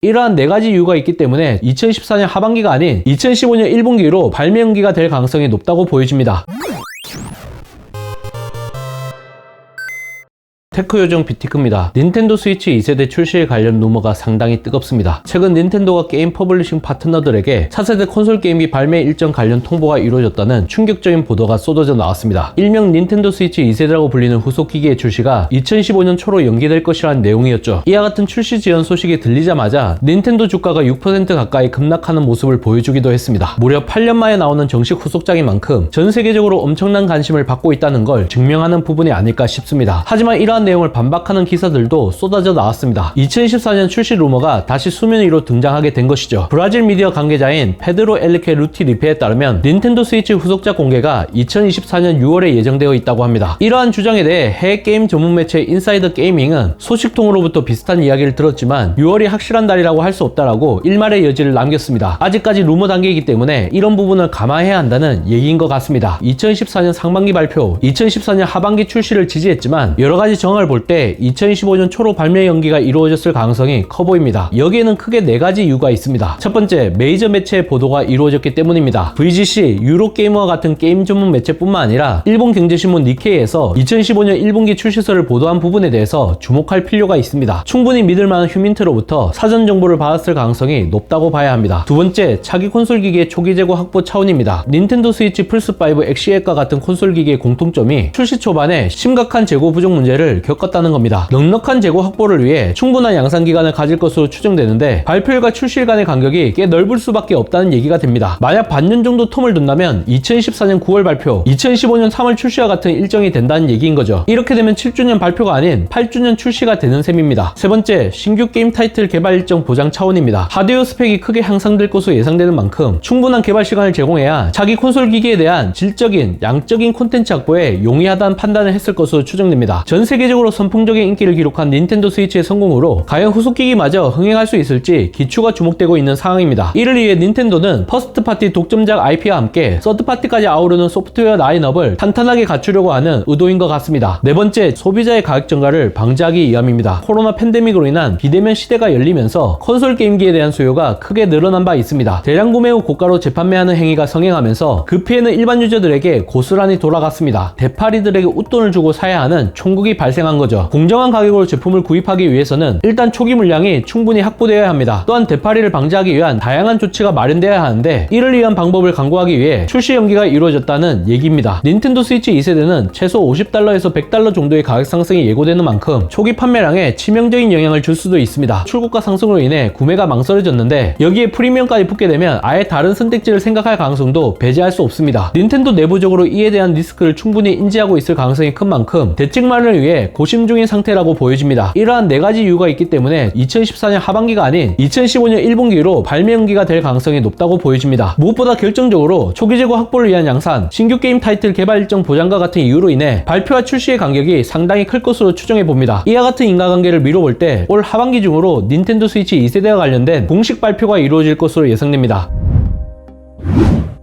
이러한 4가지 이유가 있기 때문에 2014년 하반기가 아닌 2015년 1분기로 발매 연기가 될 가능성이 높다고 보여집니다. 테크 요정 비티크입니다. 닌텐도 스위치 2세대 출시에 관련 루머가 상당히 뜨겁습니다. 최근 닌텐도가 게임 퍼블리싱 파트너들에게 차세대 콘솔 게임기 발매 일정 관련 통보가 이루어졌다는 충격적인 보도가 쏟아져 나왔습니다. 일명 닌텐도 스위치 2세대라고 불리는 후속 기기의 출시가 2015년 초로 연기될 것이라는 내용이었죠. 이와 같은 출시 지연 소식이 들리자마자 닌텐도 주가가 6% 가까이 급락하는 모습을 보여주기도 했습니다. 무려 8년 만에 나오는 정식 후속작인 만큼 전 세계적으로 엄청난 관심을 받고 있다는 걸 증명하는 부분이 아닐까 싶습니다. 하지만 이러한 내용을 반박하는 기사들도 쏟아져 나왔습니다. 2014년 출시 루머가 다시 수면 위로 등장하게 된 것이죠. 브라질 미디어 관계자인 페드로 엘리케 루티리페에 따르면 닌텐도 스위치 후속작 공개가 2024년 6월에 예정되어 있다고 합니다. 이러한 주장에 대해 해외 게임 전문 매체 인사이더 게이밍은 소식통으로부터 비슷한 이야기를 들었지만 6월이 확실한 달이라고 할 수 없다라고 일말의 여지를 남겼습니다. 아직까지 루머 단계이기 때문에 이런 부분을 감안해야 한다는 얘기인 것 같습니다. 2014년 상반기 발표, 2014년 하반기 출시를 지지했지만 여러가지 정황을 볼 때 2015년 초로 발매 연기가 이루어졌을 가능성이 커 보입니다. 여기에는 크게 4가지 이유가 있습니다. 첫 번째, 메이저 매체의 보도가 이루어졌기 때문입니다. VGC, 유로게이머와 같은 게임 전문 매체뿐만 아니라 일본 경제신문 니케이에서 2015년 1분기 출시설을 보도한 부분에 대해서 주목할 필요가 있습니다. 충분히 믿을만한 휴민트로부터 사전 정보를 받았을 가능성이 높다고 봐야 합니다. 두 번째, 차기 콘솔 기기의 초기 재고 확보 차원입니다. 닌텐도 스위치 플스5 엑시엑과 같은 콘솔 기기의 공통점이 출시 초반에 심각한 재고 부족 문제를 겪었다는 겁니다. 넉넉한 재고 확보를 위해 충분한 양산 기간을 가질 것으로 추정되는데 발표일과 출시일 간의 간격이 꽤 넓을 수밖에 없다는 얘기가 됩니다. 만약 반년 정도 텀을 둔다면 2014년 9월 발표, 2015년 3월 출시와 같은 일정이 된다는 얘기인 거죠. 이렇게 되면 7주년 발표가 아닌 8주년 출시가 되는 셈입니다. 세 번째, 신규 게임 타이틀 개발 일정 보장 차원입니다. 하드웨어 스펙이 크게 향상될 것으로 예상되는 만큼 충분한 개발 시간을 제공해야 자기 콘솔 기기에 대한 질적인, 양적인 콘텐츠 확보에 용이하다는 판단을 했을 것으로 추정됩니다. 전 세계적으로 선풍적인 인기를 기록한 닌텐도 스위치의 성공으로 과연 후속기기마저 흥행할 수 있을지 기추가 주목되고 있는 상황입니다. 이를 위해 닌텐도는 퍼스트 파티 독점작 IP와 함께 서드 파티까지 아우르는 소프트웨어 라인업을 탄탄하게 갖추려고 하는 의도인 것 같습니다. 네 번째, 소비자의 가격 증가를 방지하기 위함입니다. 코로나 팬데믹으로 인한 비대면 시대가 열리면서 콘솔 게임기에 대한 수요가 크게 늘어난 바 있습니다. 대량 구매 후 고가로 재판매하는 행위가 성행하면서 그 피해는 일반 유저들에게 고스란히 돌아갔습니다. 대파리들에게 웃돈을 주고 사야 하는 총국이 발생한 거죠. 공정한 가격으로 제품을 구입하기 위해서는 일단 초기 물량이 충분히 확보되어야 합니다. 또한 대파리를 방지하기 위한 다양한 조치가 마련되어야 하는데 이를 위한 방법을 강구하기 위해 출시 연기가 이루어졌다는 얘기입니다. 닌텐도 스위치 2세대는 최소 $50에서 $100 정도의 가격 상승이 예고되는 만큼 초기 판매량에 치명적인 영향을 줄 수도 있습니다. 출고가 상승으로 인해 구매가 망설여졌는데 여기에 프리미엄까지 붙게 되면 아예 다른 선택지를 생각할 가능성도 배제할 수 없습니다. 닌텐도 내부적으로 이에 대한 리스크를 충분히 인지하고 있을 가능성이 큰 만큼 대책 마련을 위해 고심 중인 상태라고 보여집니다. 이러한 4가지 이유가 있기 때문에 2014년 하반기가 아닌 2015년 1분기로 발매 연기가 될 가능성이 높다고 보여집니다. 무엇보다 결정적으로 초기 재고 확보를 위한 양산, 신규 게임 타이틀 개발 일정 보장과 같은 이유로 인해 발표와 출시의 간격이 상당히 클 것으로 추정해봅니다. 이와 같은 인과관계를 미뤄볼 때 올 하반기 중으로 닌텐도 스위치 2세대와 관련된 공식 발표가 이루어질 것으로 예상됩니다.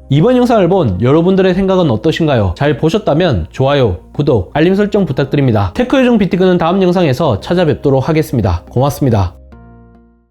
이번 영상을 본 여러분들의 생각은 어떠신가요? 잘 보셨다면 좋아요, 구독, 알림 설정 부탁드립니다. 테크 요정 비티크는 다음 영상에서 찾아뵙도록 하겠습니다. 고맙습니다.